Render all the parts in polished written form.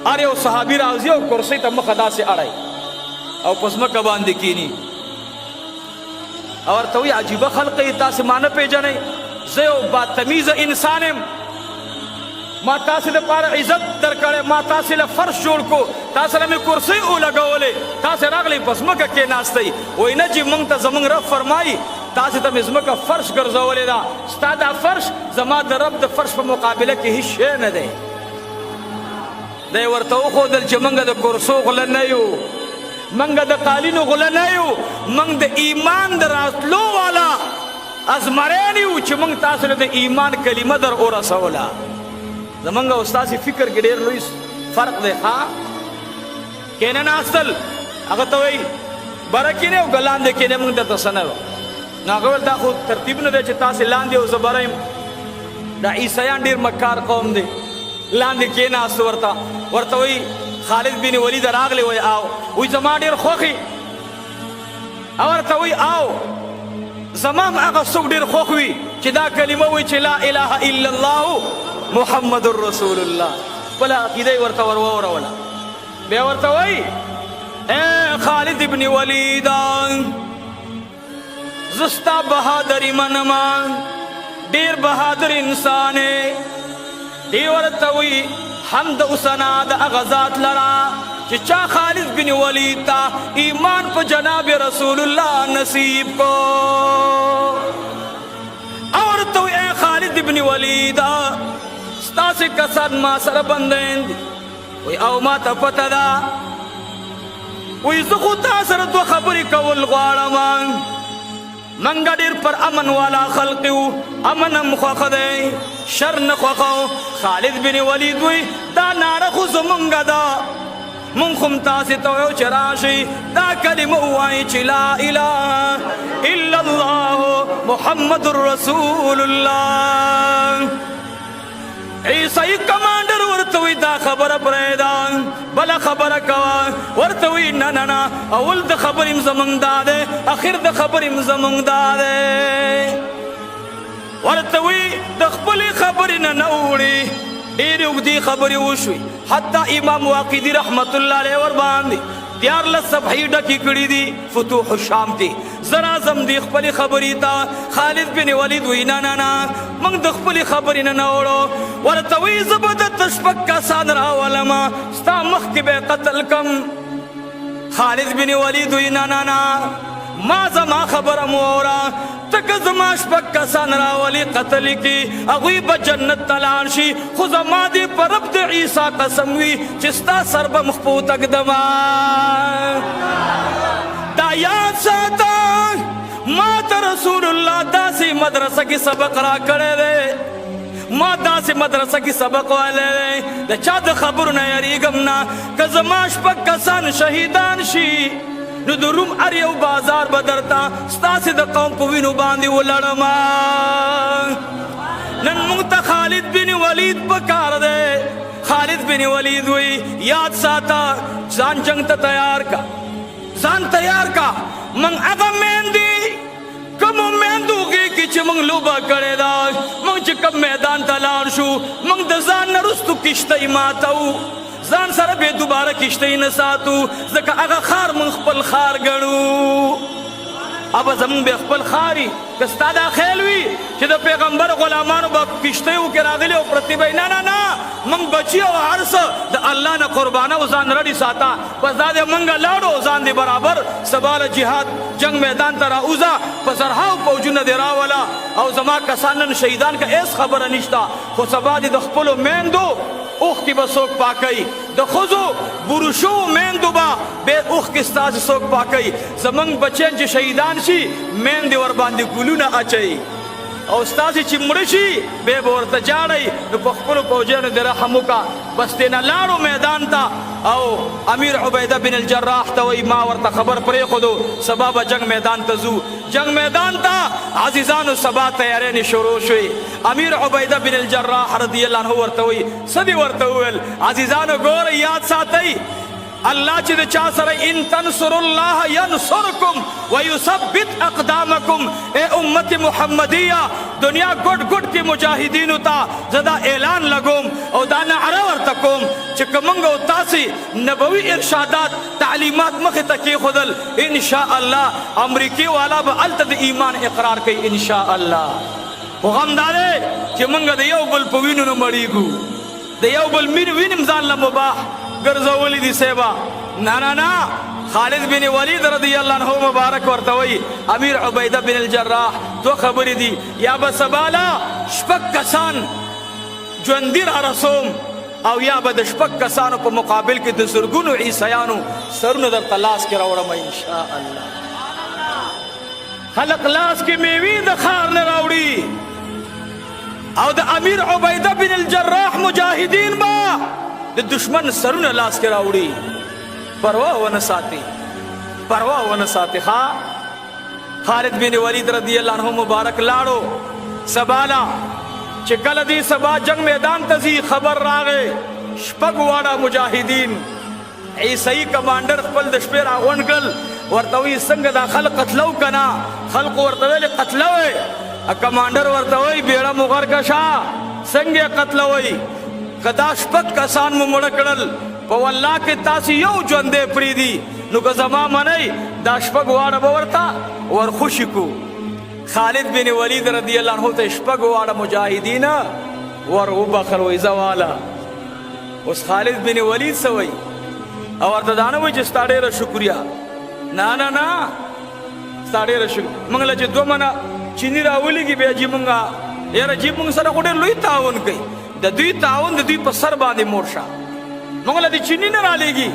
اره او صحابي راځي او کرسي ته مخ داسې اړای او پس مکه باندې کینی او ورته وی عجیبه خلق یې تاسې ما نه پیژنئ زه یو بدتمیزه انسان یم ما تاسې دپاره عزت درکړی ما تاسې له فرش جوړ کو تاسې له مې کرسۍ ولګولې تاسې راغلی په ځمکه کېناستئ وایي نه چې موږ ته زموږ رب فرمایي تاسې ته مې ځمکه فرش ګرځولې ده ستا دا فرش زما د رب د فرش په مقابله کې هیڅ شی نه دی دی ورته وښودل چې موږ د کرسو غله نه یو موږ د قالینو غله نه یو موږ د ایمان د راتلو والا ازمرین یو چې موږ تاسو له د ایمان کلمه در ورسوله زمونږ او ستاسې فکر کې ډېر لوی فرق دی ښه کینه ناستل هغه ته وایي بره کینې او که لاندې کینې موږ درته څه نه نو هغه ویل دا خو ترتیب نه دی چې تاسې لاندې او زه بره یم دا عیسیان ډېر مکار قوم دی لاندې کېناست ورته وایي خالد بن ولید راغلی وایي آو وایي زما ډېر خوښي او ورته وایي آو زما هم هغه څوک ډېر خوښ وي چې دا کلمه وایي چې لا اله الا الله محمد رسول الله خپله عقیده یې ورته وروروله بیا ورته وایي اے خالد ابن ولیدا زه ستا بهادري منمه ډېر بهادر انسان یې دی ورته وایي حمد او ثنا د هغه ذات لره چې چا خالد بن ولید ته ایمان په جناب رسول الله نصیب کو او ورته وایي اے خالد ابن ولیدا ستاسې کسان ما سره بندین دي وی او ما ته پته ده وی زه خو تا سره دوه خبرې کول غواړم منګه ډېر پر امن والا خلق یو امن هم خوښه دی شر نه خوښه خالد بن ولید وی دا ناره خو زمونږه ده مونږ خو هم تاسې ته ویو چې راشئ دا کلمه ووایئ چې لا اله الا الله محمد رسول الله عیسائی کمانډر ورته وی دا خبره پرېږده بله خبره کوه ورته وی نه نه نه اول د خبرې م زموږ دا دی اخر د خبرې م زموږ دا دی ورته وی د خپلې خبرې نه نه وړي ډېرې اوږدې خبرې وشوې حتی امام واقدي رحمت الله علیه ورباندې 14 صفحې ډکې کړي دي فتوح الشام کې زه راځم دې خپلې خبرې ته خالد بن ولید وی نه نه نه موږ د خپلې خبرې نه نه وړو ورته وی زه به درته شپږ کسان راولم ستا مخکې به یې قتل کم خالد بن ولید وی نه نه نه ما زما خبره مو واوره ته که زما شپږ کسان راولي قتل کړي هغوی به جنت ته لاړ شي خو زما دې په رب د عیسی قسم وي چې ستا سر به مخ په وتږدمه دا یاد ساته ما ته رسول الله داسې مدرسه کې سبق را کړی دی ما داسې مدرسه کې سبق ویلی دی د چا د خبرو نه یریږم نه که زما شپږ کسان شهیدان شي نو د روم هر یو بازار به درته ستاسې د قوم په وینو باندې ولړم نن موږ ته خالد بن ولید پکار دی خالد بن ولید وی یاد ساته ځان جنگ ته تیار کا ځان تیار کا موږ هغه میندې کومو میندو کې چې موږ لوبه کړې ده موږ چې کوم میدان ته لاړ شو موږ د ځان نه وروستو کښتۍ ماتو ځان سره به دوباره کښتۍ نه ساتو ځکه هغه خار موږ خپل خار ګڼو ابه زموږ به خپل خاري که ستا دا خیال وي چې د پیغمبر غلامانو به کښتیو کې راغلي او پرتې به نه نه نه موږ بچي او هر څه د الله نه قربانه او ځان رډي ساته بس دا دې موږ لاړو ځان دې برابر سبا له جهاد جنگ میدان ته راوځه په زرهاو فوجونه دې راوله او زما کسان نن شهیدان که هېڅ خبره نشته خو سبا دې د خپلو میندو اوښکې به څوک پاکوي د ښځو بروشو میندو به بې اوښکې ستاسې څوک پاکوي زموږ بچیان چې شهیدان شي میندې ورباندې ګلونه اچوي او ستاسې چې مړه شي بیا به ورته جاړئ نو په خپلو فوجیانو دې رحم وکړه بس دې نه لاړو میدان ته او امیر عبیده بن الجراح ته وایي ما ورته خبر پرېښودو سبا به جنگ میدان ته ځو جنگ میدان ته عزیزانو سبا تیارېنې شروع شوې امیر عبیده بن الجراح رضی الله عنه ورته وایي څه دې ورته وویل عزیزانو ګورئ یاد ساتئ الله چې د چا سره ان تنصر الله ينصركم ويثبت اقدامكم. اے امت محمدیه دنیا ګډ ګډ کې مجاهدینو ته زدا اعلان لګوم او دا نعره ورته کوم چې کومنګ او تاسو نبوي ارشادات تعلیمات مخه ته کې خدل ان شاء الله امریکای والا به الته د ایمان اقرار کوي ان شاء الله. وغمدارې چې موږ د یو بل په وینو نه مړیږو، د یو بل وینم ځان له مباح ګرځولې دي سیبا. نه نه نه، خالد بن ولید رضی الله عنه مبارک ورته وی امیر عبیده بن الجراح دو خبرې دي، یا به سبالا شپږ کسان ژوندي را رسوم او یا به د شپږ کسانو په مقابل کې د زرګونو عیسیانو سرونه درته لاس کې راوړم ان شاء الله. خلق لاس کې میوې د خار نه راوړي او د امیر عبیده بن الجراح مجاهدین با د دشمن سرونه لاس کې راوړي. پروا ونه ساتي، پروا ونه ساتي. خالد بن ولید رضی الله عنه مبارک لاړو سبالا چې کله دی سبا جنگ میدان ته ځي خبر راغې شپږ واړه مجاهدین عیسائی کمانډر خپل د شپې راغونډ کړل ورته وی څنګه دا خلق قتلو کنا خلق ورته ویل قتلوي کمانډر ورته وی بیړه مغر کا شا څنګه قتلوي کدا شپږ کسان مو مړ کړل په والله کې تاسو یو ژوندې پریدي نو که زما منئ دا شپږ واړه به ورته ورخوشي کو. خالد بن ولید رضی الله عنه ته شپږ واړه مجاهدین ور وبخر وې زواله. اوس خالد بن ولید سوي او ورته دانه وې چې ستاره ر شکریا نه نه نه ستاره ر شکر موږ له چې دوه منه چینی راولېږي بیا چې موږ یاره چې موږ سره ډېر لوی تعاون کوي د دوی تعاون د دوی په سر باندې مورشه موږ له دې چینی نه رالېږي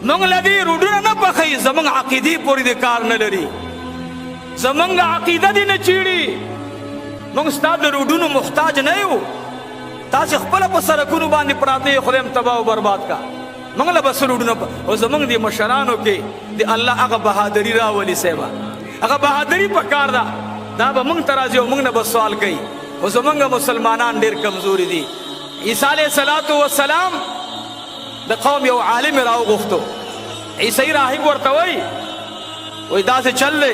موږ له دې روډونه نه پخوي زموږ عقیدې پورې د کار نه لري زمونږ عقیده دې نه چیړي موږ ستا د روډونو محتاج نه یو تاسې خپله په سړکونو باندې پراته یې خدای م تباه و برباد کا موږ له بس روډونه او زمونږ د مشرانو کې د الله هغه بهادري راولي صاحبه هغه بهادري په کار ده دا به موږ ته راځي او موږ نه به سوال کوي خو زمونږ مسلمانان ډېر کمزوري دي. عیسی علیه السلام د قوم یو عالم یې راوغوښتو عیسی راهب ورته وایي وایي داسې چل دی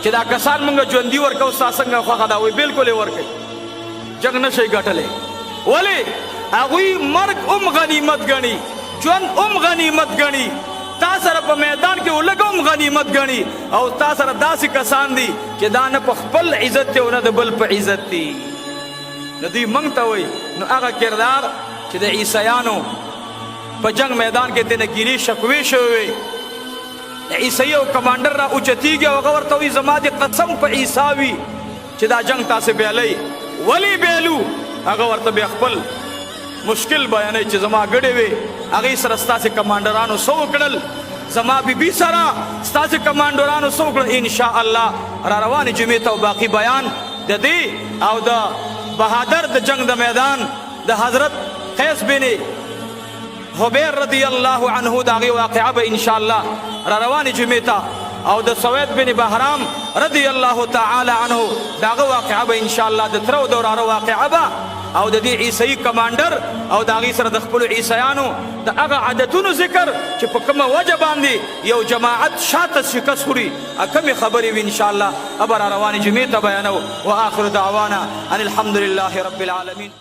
چې دا کسان موږ ژوندي ورکو ستا څنګه خوښه ده وایي بلکل یې ورکوي جنګ نه شئ ګټلی ولې هغوی مرګ هم غنیمت ګڼي ژوند هم غنیمت ګڼي تا سره په میدان کې ولګ هم غنیمت ګڼي او تا سره داسې کسان دي چې دا نه په خپل عزت دی او نه د بل په عزت دی نو دوی موږ ته وایي نو هغه کردار چې د عیسیانو په جنگ میدان کې تېنه ګیرې شکوې شوې وې عیسی او کمانډر را اوچتیږي او هغه ورته وایي زما د قسم په عیسی وي چې دا جنگ تاسې بیلی ولې بیلو هغه ورته بیا خپل مشکل بیانوي چې زما ګډې وې هغې سره ستاسې کمانډرانو څه وکړل زما بیبي سره ستاسې کمانډرانو څه وکړل انشاء الله را روانې جمعې ته او باقي بیان د دې او د بهادر د جنگ د میدان د حضرت قیس بن حبیر رضی الله عنه د هغې واقعه به انشاء الله را روانې جمعې ته او د سوید بن بهرام رضی الله تعالی عنه د هغه واقعه به انشاء الله د تره او د وراره واقعه به او د دې عیسائی کمانډر او د هغې سره د خپلو عیسیانو د هغه عادتونو ذکر چې په کومه وجه باندې یو جماعت شاته شکست خوري کومې خبرې وي انشاء الله به را روانې جمعې ته بیانو. واخر دعوانا ان الحمد لله رب العالمین.